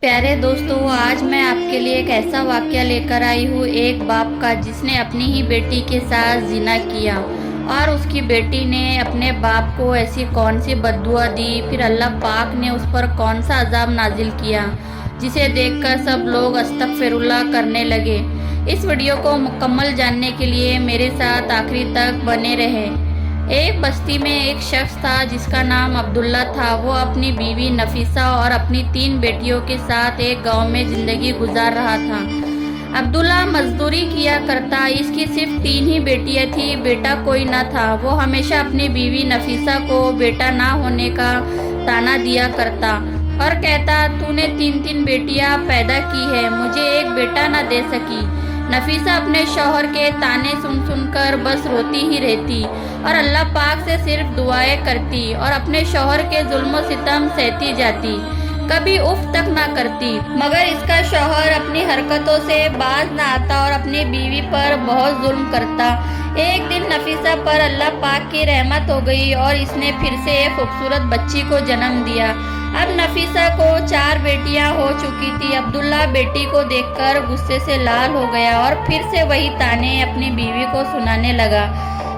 प्यारे दोस्तों, आज मैं आपके लिए एक ऐसा वाकया लेकर आई हूँ एक बाप का जिसने अपनी ही बेटी के साथ जिना किया और उसकी बेटी ने अपने बाप को ऐसी कौन सी बद्दुआ दी, फिर अल्लाह पाक ने उस पर कौन सा अजाब नाजिल किया जिसे देखकर सब लोग अस्तगफिरुल्लाह करने लगे। इस वीडियो को मुकम्मल जानने के लिए मेरे साथ आखिरी तक बने रहे। एक बस्ती में एक शख्स था जिसका नाम अब्दुल्ला था। वो अपनी बीवी नफीसा और अपनी 3 बेटियों के साथ एक गांव में ज़िंदगी गुजार रहा था। अब्दुल्ला मजदूरी किया करता, इसकी सिर्फ 3 ही बेटियां थी, बेटा कोई न था। वो हमेशा अपनी बीवी नफीसा को बेटा ना होने का ताना दिया करता और कहता, तूने 3 बेटियां पैदा की है, मुझे एक बेटा न दे सकी। नफीसा अपने शौहर के ताने सुनकर बस रोती ही रहती और अल्लाह पाक से सिर्फ दुआएं करती और अपने शौहर के जुल्म सितम सहती जाती, कभी उफ तक ना करती। मगर इसका शौहर अपनी हरकतों से बाज ना आता और अपनी बीवी पर बहुत जुल्म करता। एक दिन नफीसा पर अल्लाह पाक की रहमत हो गई और इसने फिर से एक खूबसूरत बच्ची को जन्म दिया। अब नफीसा को 4 बेटियां हो चुकी थी। अब्दुल्ला बेटी को देखकर गुस्से से लाल हो गया और फिर से वही ताने अपनी बीवी को सुनाने लगा।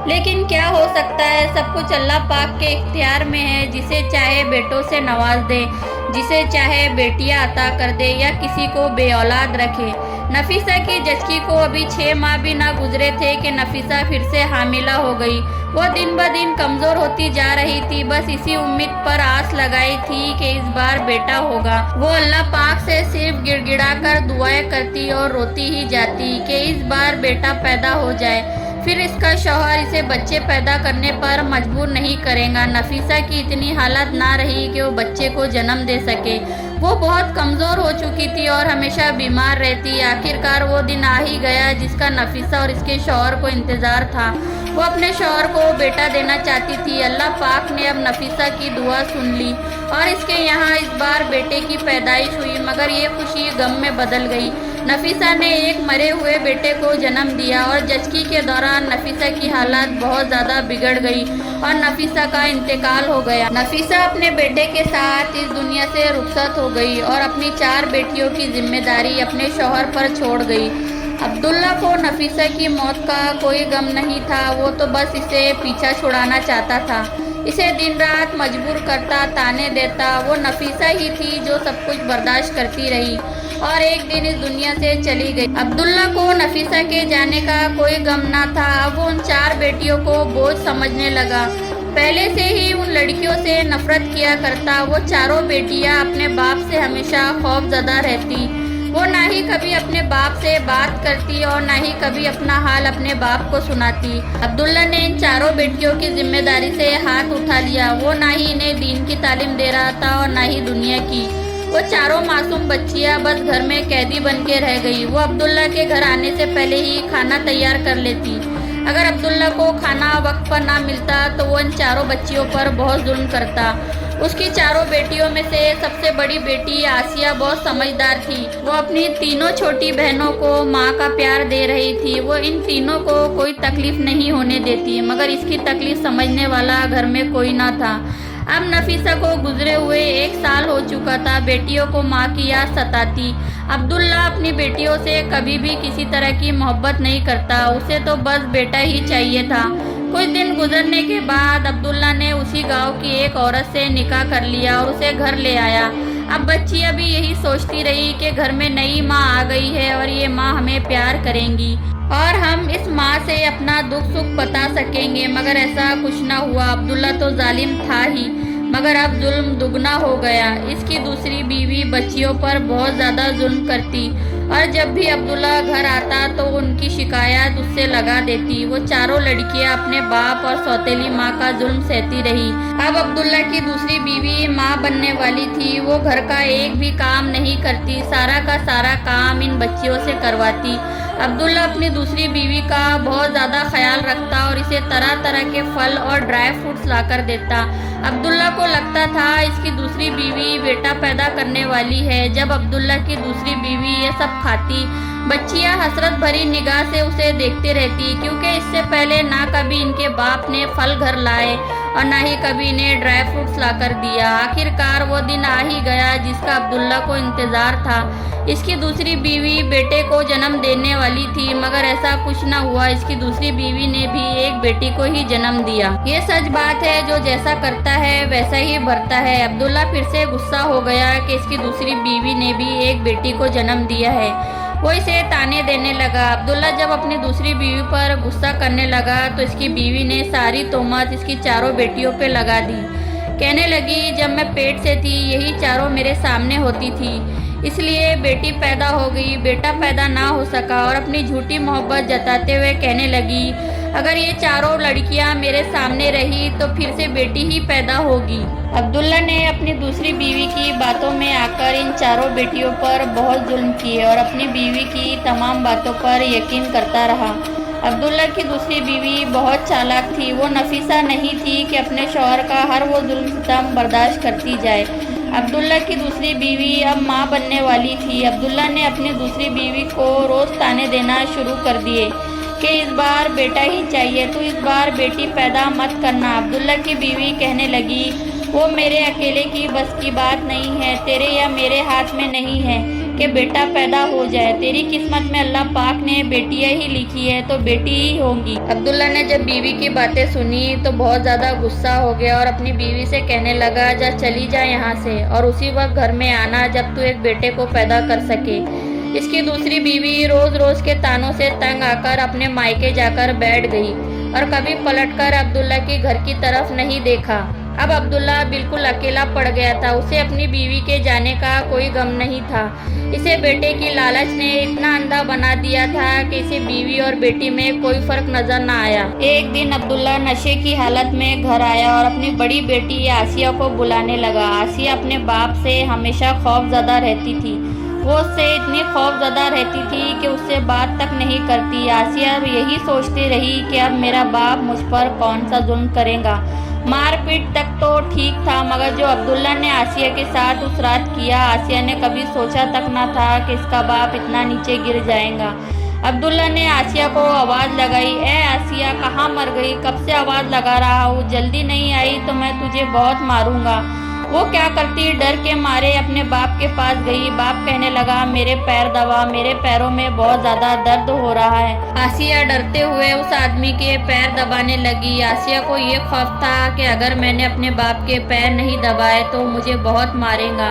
लेकिन क्या हो सकता है, सब कुछ अल्लाह पाक के इख्तियार में है। जिसे चाहे बेटों से नवाज दे, जिसे चाहे बेटियां अता कर दे या किसी को बेऔलाद रखे। नफीसा की जचकी को अभी 6 माह भी ना गुजरे थे कि नफीसा फिर से हामिला हो गई। वो दिन ब दिन कमज़ोर होती जा रही थी। बस इसी उम्मीद पर आस लगाई थी कि इस बार बेटा होगा। वो अल्लाह पाक से सिर्फ गिड़गिड़ा कर दुआएं करती और रोती ही जाती कि इस बार बेटा पैदा हो जाए, फिर इसका शौहर इसे बच्चे पैदा करने पर मजबूर नहीं करेगा। नफीसा की इतनी हालत ना रही कि वो बच्चे को जन्म दे सके। वो बहुत कमज़ोर हो चुकी थी और हमेशा बीमार रहती। आखिरकार वो दिन आ ही गया जिसका नफीसा और इसके शौहर को इंतज़ार था। वो अपने शौहर को बेटा देना चाहती थी। अल्लाह पाक ने अब नफीसा की दुआ सुन ली और इसके यहाँ इस बार बेटे की पैदाइश हुई। मगर ये खुशी गम में बदल गई। नफीसा ने एक मरे हुए बेटे को जन्म दिया और जचकी के दौरान नफीसा की हालत बहुत ज़्यादा बिगड़ गई और नफीसा का इंतकाल हो गया। नफीसा अपने बेटे के साथ इस दुनिया से रुखसत हो गई और अपनी 4 बेटियों की जिम्मेदारी अपने शौहर पर छोड़ गई। अब्दुल्ला को नफीसा की मौत का कोई गम नहीं था। वो तो बस इसे पीछा छुड़ाना चाहता था, इसे दिन रात मजबूर करता, ताने देता। वो नफीसा ही थी जो सब कुछ बर्दाश्त करती रही और एक दिन इस दुनिया से चली गई। अब्दुल्ला को नफीसा के जाने का कोई गम ना था। अब वो उन 4 बेटियों को बोझ समझने लगा। पहले से ही उन लड़कियों से नफरत किया करता। वो 4 बेटियां अपने बाप से हमेशा खौफजदा रहती। वो ना ही कभी अपने बाप से बात करती और ना ही कभी अपना हाल अपने बाप को सुनाती। अब्दुल्ला ने इन 4 बेटियों की जिम्मेदारी से हाथ उठा लिया। वो ना ही इन्हें दीन की तालीम दे रहा था और ना ही दुनिया की। वो 4 मासूम बच्चियां बस घर में कैदी बन के रह गई। वो अब्दुल्ला के घर आने से पहले ही खाना तैयार कर लेती। अगर अब्दुल्ला को खाना वक्त पर ना मिलता तो वो इन 4 बच्चियों पर बहुत जुल्म करता। उसकी 4 बेटियों में से सबसे बड़ी बेटी आसिया बहुत समझदार थी। वो अपनी 3 छोटी बहनों को माँ का प्यार दे रही थी। वो इन तीनों को कोई तकलीफ नहीं होने देती, मगर इसकी तकलीफ समझने वाला घर में कोई ना था। अब नफीसा को गुजरे हुए 1 साल हो चुका था। बेटियों को माँ की याद सताती। अब्दुल्ला अपनी बेटियों से कभी भी किसी तरह की मोहब्बत नहीं करता। उसे तो बस बेटा ही चाहिए था। कुछ दिन गुजरने के बाद अब्दुल्ला ने उसी गांव की एक औरत से निकाह कर लिया और उसे घर ले आया। अब बच्चियां भी यही सोचती रही कि घर में नई माँ आ गई है और ये माँ हमें प्यार करेंगी और हम इस माँ से अपना दुख सुख बता सकेंगे। मगर ऐसा कुछ ना हुआ। अब्दुल्ला तो जालिम था ही, मगर अब जुल्म दुगना हो गया। इसकी दूसरी बीवी बच्चियों पर बहुत ज़्यादा जुल्म करती और जब भी अब्दुल्ला घर आता तो उनकी शिकायत उससे लगा देती। वो 4 लड़कियां अपने बाप और सौतेली माँ का जुल्म सहती रही। अब अब्दुल्ला की दूसरी बीवी माँ बनने वाली थी। वो घर का एक भी काम नहीं करती, सारा का सारा काम इन बच्चियों से करवाती। अब्दुल्ला अपनी दूसरी बीवी का बहुत ज़्यादा ख्याल रखता और इसे तरह तरह के फल और ड्राई फ्रूट्स लाकर देता। अब्दुल्ला को लगता था इसकी दूसरी बीवी बेटा पैदा करने वाली है। जब अब्दुल्ला की दूसरी बीवी ये सब खाती, बच्चियां हसरत भरी निगाह से उसे देखते रहती, क्योंकि इससे पहले ना कभी इनके बाप ने फल घर लाए और ना ही कभी इन्हें ड्राई फ्रूट्स ला कर दिया। आखिरकार वो दिन आ ही गया जिसका अब्दुल्ला को इंतज़ार था। इसकी दूसरी बीवी बेटे को जन्म देने वाली थी, मगर ऐसा कुछ न हुआ। इसकी दूसरी बीवी ने भी एक बेटी को ही जन्म दिया। ये सच बात है, जो जैसा करता है वैसा ही भरता है। अब्दुल्ला फिर से गुस्सा हो गया कि इसकी दूसरी बीवी ने भी एक बेटी को जन्म दिया है। वो इसे ताने देने लगा। अब्दुल्ला जब अपनी दूसरी बीवी पर गुस्सा करने लगा तो इसकी बीवी ने सारी तोहमत इसकी चारों बेटियों पे लगा दी। कहने लगी, जब मैं पेट से थी यही चारों मेरे सामने होती थी, इसलिए बेटी पैदा हो गई, बेटा पैदा ना हो सका। और अपनी झूठी मोहब्बत जताते हुए कहने लगी, अगर ये चारों लड़कियां मेरे सामने रही तो फिर से बेटी ही पैदा होगी। अब्दुल्ला ने अपनी दूसरी बीवी की बातों में आकर इन चारों बेटियों पर बहुत जुल्म किए और अपनी बीवी की तमाम बातों पर यकीन करता रहा। अब्दुल्ला की दूसरी बीवी बहुत चालाक थी। वो नफीसा नहीं थी कि अपने शौहर का हर वो जुल्म सितम बर्दाश्त करती जाए। अब्दुल्ला की दूसरी बीवी अब माँ बनने वाली थी। अब्दुल्ला ने अपनी दूसरी बीवी को रोज़ ताने देना शुरू कर दिए कि इस बार बेटा ही चाहिए, तो इस बार बेटी पैदा मत करना। अब्दुल्ला की बीवी कहने लगी, वो मेरे अकेले की बस की बात नहीं है, तेरे या मेरे हाथ में नहीं है कि बेटा पैदा हो जाए। तेरी किस्मत में अल्लाह पाक ने बेटियां ही लिखी है तो बेटी ही होंगी। अब्दुल्ला ने जब बीवी की बातें सुनी तो बहुत ज़्यादा गुस्सा हो गया और अपनी बीवी से कहने लगा, जा चली जा यहाँ से और उसी वक्त घर में आना जब तू एक बेटे को पैदा कर सके। इसकी दूसरी बीवी रोज़ रोज़ के तानों से तंग आकर अपने मायके जाकर बैठ गई और कभी पलटकर अब्दुल्ला के घर की तरफ नहीं देखा। अब अब्दुल्ला बिल्कुल अकेला पड़ गया था। उसे अपनी बीवी के जाने का कोई गम नहीं था। इसे बेटे की लालच ने इतना अंधा बना दिया था कि इसे बीवी और बेटी में कोई फर्क नजर न आया। एक दिन अब्दुल्ला नशे की हालत में घर आया और अपनी बड़ी बेटी आसिया को बुलाने लगा। आसिया अपने बाप से हमेशा खौफजदा रहती थी। वो उससे इतनी खौफजदा रहती थी कि उससे बात तक नहीं करती। आसिया यही सोचती रही कि अब मेरा बाप मुझ पर कौन सा जुल्म करेगा। मारपीट तक तो ठीक था, मगर जो अब्दुल्ला ने आसिया के साथ उस रात किया, आसिया ने कभी सोचा तक न था कि इसका बाप इतना नीचे गिर जाएगा। अब्दुल्ला ने आसिया को आवाज़ लगाई, ए आसिया, कहाँ मर गई? कब से आवाज़ लगा रहा हूँ, जल्दी नहीं आई तो मैं तुझे बहुत मारूंगा। वो क्या करती, डर के मारे अपने बाप के पास गई। बाप कहने लगा, मेरे पैर दबा, मेरे पैरों में बहुत ज़्यादा दर्द हो रहा है। आसिया डरते हुए उस आदमी के पैर दबाने लगी। आसिया को ये खौफ था कि अगर मैंने अपने बाप के पैर नहीं दबाए तो मुझे बहुत मारेगा,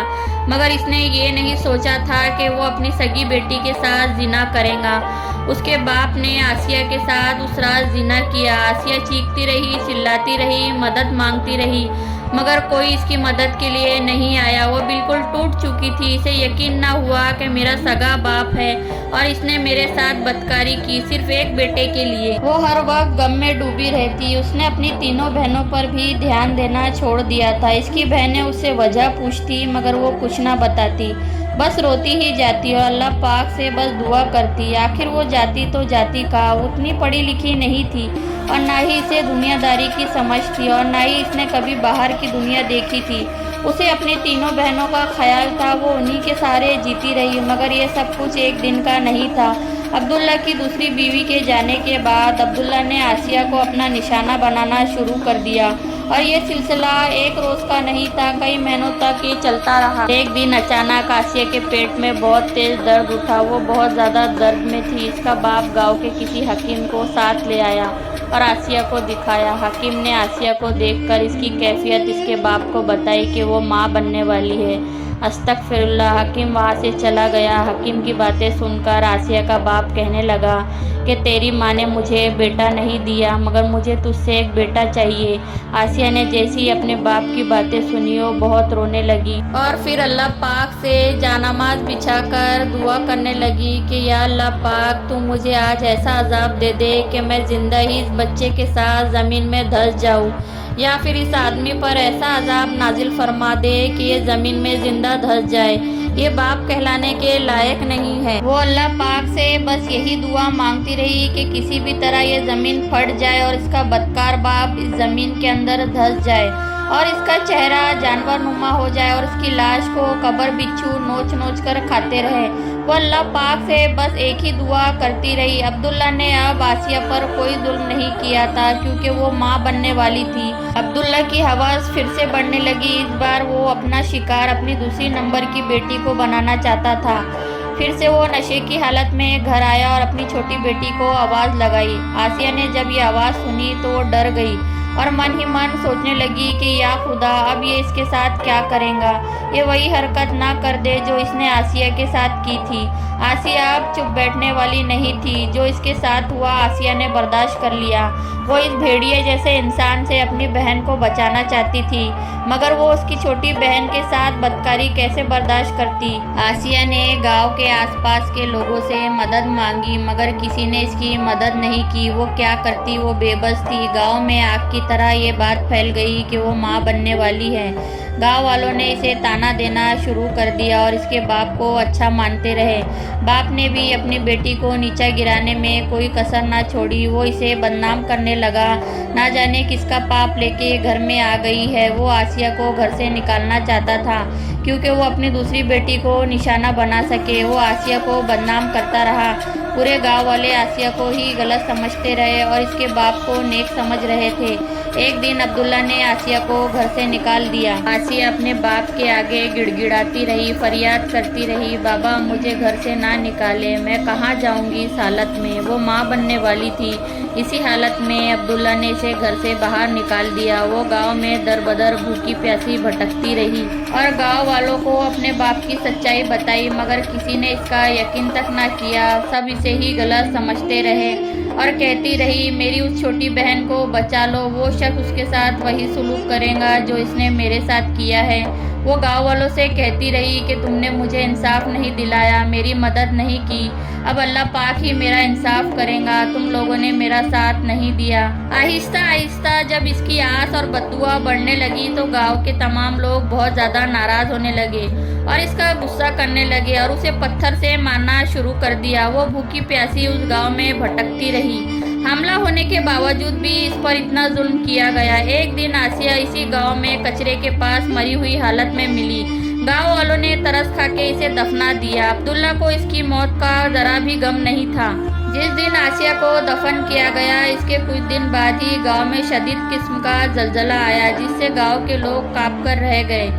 मगर इसने ये नहीं सोचा था कि वो अपनी सगी बेटी के साथ जिना करेगा। उसके बाप ने आसिया के साथ उस रात जिना किया। आसिया चीखती रही, चिल्लाती रही, मदद मांगती रही, मगर कोई इसकी मदद के लिए नहीं आया। वो बिल्कुल टूट चुकी थी। इसे यकीन ना हुआ कि मेरा सगा बाप है और इसने मेरे साथ बदकारी की सिर्फ एक बेटे के लिए। वो हर वक्त गम में डूबी रहती। उसने अपनी तीनों बहनों पर भी ध्यान देना छोड़ दिया था। इसकी बहनें उससे वजह पूछती, मगर वो कुछ ना बताती, बस रोती ही जाती और अल्लाह पाक से बस दुआ करती। आखिर वो जाती तो जाती कहाँ? उतनी पढ़ी लिखी नहीं थी और ना ही इसे दुनियादारी की समझ थी और ना ही इसने कभी बाहर की दुनिया देखी थी। उसे अपनी तीनों बहनों का ख्याल था, वो उन्हीं के सहारे जीती रही, मगर ये सब कुछ एक दिन का नहीं था। अब्दुल्ला की दूसरी बीवी के जाने के बाद अब्दुल्ला ने आसिया को अपना निशाना बनाना शुरू कर दिया और ये सिलसिला एक रोज़ का नहीं था, कई महीनों तक ये चलता रहा। एक दिन अचानक आसिया के पेट में बहुत तेज़ दर्द उठा। वो बहुत ज़्यादा दर्द में थी। इसका बाप गांव के किसी हकीम को साथ ले आया और आसिया को दिखाया। हकीम ने आसिया को देखकर इसकी कैफियत इसके बाप को बताई कि वो माँ बनने वाली है। अस्तगफिरुल्लाह। हकीम वहाँ से चला गया। हकीम की बातें सुनकर आसिया का बाप कहने लगा कि तेरी माँ ने मुझे बेटा नहीं दिया, मगर मुझे तुझसे एक बेटा चाहिए। आसिया ने जैसे ही अपने बाप की बातें सुनी वो बहुत रोने लगी और फिर अल्लाह पाक से जानामाज बिछाकर दुआ करने लगी कि या अल्लाह पाक, तू मुझे आज ऐसा अजाब दे दे कि मैं ज़िंदा ही इस बच्चे के साथ ज़मीन में धंस जाऊँ, या फिर इस आदमी पर ऐसा अजाब नाजिल फरमा दे कि ये ज़मीन में ज़िंदा धंस जाए। ये बाप कहलाने के लायक नहीं है। वो अल्लाह पाक से बस यही दुआ मांगती रही कि किसी भी तरह ये ज़मीन फट जाए और इसका बदकार बाप इस ज़मीन के अंदर धंस जाए। और इसका चेहरा जानवर नुमा हो जाए और इसकी लाश को कब्र बिच्छू नोच नोच कर खाते रहे। वो अल्लाह पाक से बस एक ही दुआ करती रही। अब्दुल्ला ने अब आसिया पर कोई जुल्म नहीं किया था, क्योंकि वो माँ बनने वाली थी। अब्दुल्ला की हवस फिर से बढ़ने लगी। इस बार वो अपना शिकार अपनी दूसरी नंबर की बेटी को बनाना चाहता था। फिर से वो नशे की हालत में घर आया और अपनी छोटी बेटी को आवाज़ लगाई। आसिया ने जब ये आवाज़ सुनी तो वो डर गई और मन ही मन सोचने लगी कि या खुदा, अब ये इसके साथ क्या करेगा। ये वही हरकत ना कर दे जो इसने आसिया के साथ की थी। आसिया अब चुप बैठने वाली नहीं थी। जो इसके साथ हुआ आसिया ने बर्दाश्त कर लिया। वो इस भेड़िए जैसे इंसान से अपनी बहन को बचाना चाहती थी, मगर वो उसकी छोटी बहन के साथ बदकारी कैसे बर्दाश्त करती। आसिया ने गांव के आसपास के लोगों से मदद मांगी, मगर किसी ने इसकी मदद नहीं की। वो क्या करती, वो बेबस थी। गांव में आग की तरह ये बात फैल गई कि वो माँ बनने वाली है। गांव वालों ने इसे ताना देना शुरू कर दिया और इसके बाप को अच्छा मानते रहे। बाप ने भी अपनी बेटी को नीचा गिराने में कोई कसर ना छोड़ी। वो इसे बदनाम करने लगा। ना जाने किसका पाप लेके घर में आ गई है। वो आसिया को घर से निकालना चाहता था, क्योंकि वो अपनी दूसरी बेटी को निशाना बना सके। वो आसिया को बदनाम करता रहा। पूरे गांव वाले आसिया को ही गलत समझते रहे और इसके बाप को नेक समझ रहे थे। एक दिन अब्दुल्ला ने आसिया को घर से निकाल दिया। आसिया अपने बाप के आगे गिड़गिड़ाती रही, फरियाद करती रही, बाबा मुझे घर से ना निकाले, मैं कहाँ जाऊँगी इस हालत में। वो माँ बनने वाली थी। इसी हालत में अब्दुल्ला ने इसे घर से बाहर निकाल दिया। वो गांव में दर बदर भूखी प्यासी भटकती रही और गांव वालों को अपने बाप की सच्चाई बताई, मगर किसी ने इसका यकीन तक ना किया। सब इसे ही गलत समझते रहे और कहती रही, मेरी उस छोटी बहन को बचा लो, वो शख्स उसके साथ वही सुलूक करेगा जो इसने मेरे साथ किया है। वो गांव वालों से कहती रही कि तुमने मुझे इंसाफ नहीं दिलाया, मेरी मदद नहीं की, अब अल्लाह पाक ही मेरा इंसाफ करेगा, तुम लोगों ने मेरा साथ नहीं दिया। आहिस्ता आहिस्ता जब इसकी आस और बददुआ बढ़ने लगी तो गांव के तमाम लोग बहुत ज़्यादा नाराज़ होने लगे और इसका गुस्सा करने लगे और उसे पत्थर से मारना शुरू कर दिया। वो भूखी प्यासी उस गांव में भटकती रही। हमला होने के बावजूद भी इस पर इतना जुल्म किया गया। एक दिन आसिया इसी गांव में कचरे के पास मरी हुई हालत में मिली। गांव वालों ने तरस खा के इसे दफना दिया। अब्दुल्ला को इसकी मौत का जरा भी गम नहीं था। जिस दिन आसिया को दफन किया गया, इसके कुछ दिन बाद ही गांव में शदीद किस्म का जलजला आया, जिससे गांव के लोग कांप कर रह गए।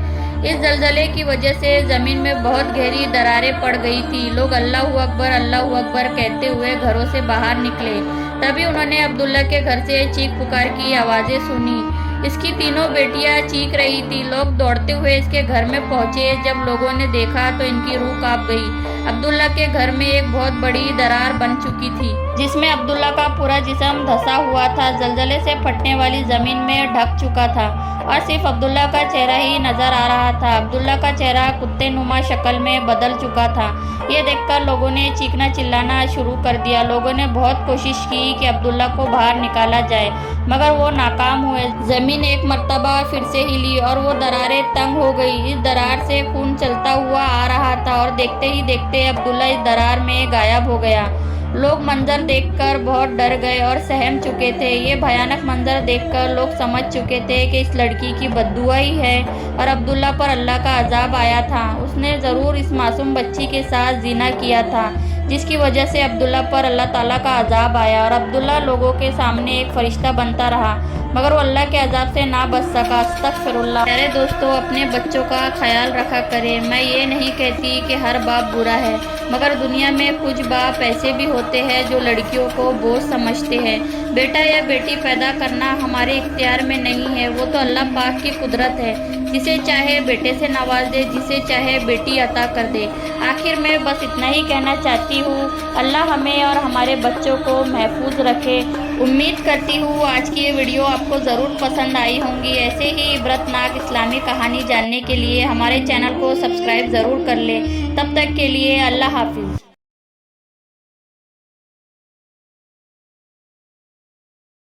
इस जलजले की वजह से ज़मीन में बहुत गहरी दरारें पड़ गई थी। लोग अल्लाहू अकबर कहते हुए घरों से बाहर निकले। तभी उन्होंने अब्दुल्ला के घर से चीख पुकार की आवाज़ें सुनी। इसकी तीनों बेटियां चीख रही थी। लोग दौड़ते हुए इसके घर में पहुंचे। जब लोगों ने देखा तो इनकी रूह कांप गई। अब्दुल्ला के घर में एक बहुत बड़ी दरार बन चुकी थी, जिसमें अब्दुल्ला का पूरा जिस्म धंसा हुआ था, जलजले से फटने वाली ज़मीन में ढक चुका था और सिर्फ अब्दुल्ला का चेहरा ही नज़र आ रहा था। अब्दुल्ला का चेहरा कुत्ते नुमा शक्ल में बदल चुका था। ये देखकर लोगों ने चीखना चिल्लाना शुरू कर दिया। लोगों ने बहुत कोशिश की कि अब्दुल्ला को बाहर निकाला जाए, मगर वो नाकाम हुए। ज़मीन एक मर्तबा फिर से हिली और वो दरारें तंग हो गई। इस दरार से खून चलता हुआ आ रहा था और देखते ही देखते अब्दुल्ला इस दरार में गायब हो गया। लोग मंजर देखकर बहुत डर गए और सहम चुके थे। ये भयानक मंजर देखकर लोग समझ चुके थे कि इस लड़की की बद्दुआ ही है और अब्दुल्ला पर अल्लाह का अजाब आया था। उसने ज़रूर इस मासूम बच्ची के साथ ज़िना किया था, जिसकी वजह से अब्दुल्ला पर अल्लाह ताला का अजाब आया और अब्दुल्ला लोगों के सामने एक फरिश्ता बनता रहा, मगर वो अल्लाह के अजाब से ना बच सका। अस्तगफिरुल्लाह। प्यारे दोस्तों, अपने बच्चों का ख्याल रखा करें। मैं ये नहीं कहती कि हर बाप बुरा है, मगर दुनिया में कुछ बाप ऐसे भी होते हैं जो लड़कियों को बोझ समझते हैं। बेटा या बेटी पैदा करना हमारे इख्तियार में नहीं है, वो तो अल्लाह पाक की कुदरत है। जिसे चाहे बेटे से नवाज दे, जिसे चाहे बेटी अता कर दे। आखिर में बस इतना ही कहना चाहती हूँ, अल्लाह हमें और हमारे बच्चों को महफूज रखे। उम्मीद करती हूँ आज की ये वीडियो आपको ज़रूर पसंद आई होंगी। ऐसे ही इबरतनाक इस्लामी कहानी जानने के लिए हमारे चैनल को सब्सक्राइब ज़रूर कर लें। तब तक के लिए अल्लाह हाफिज़।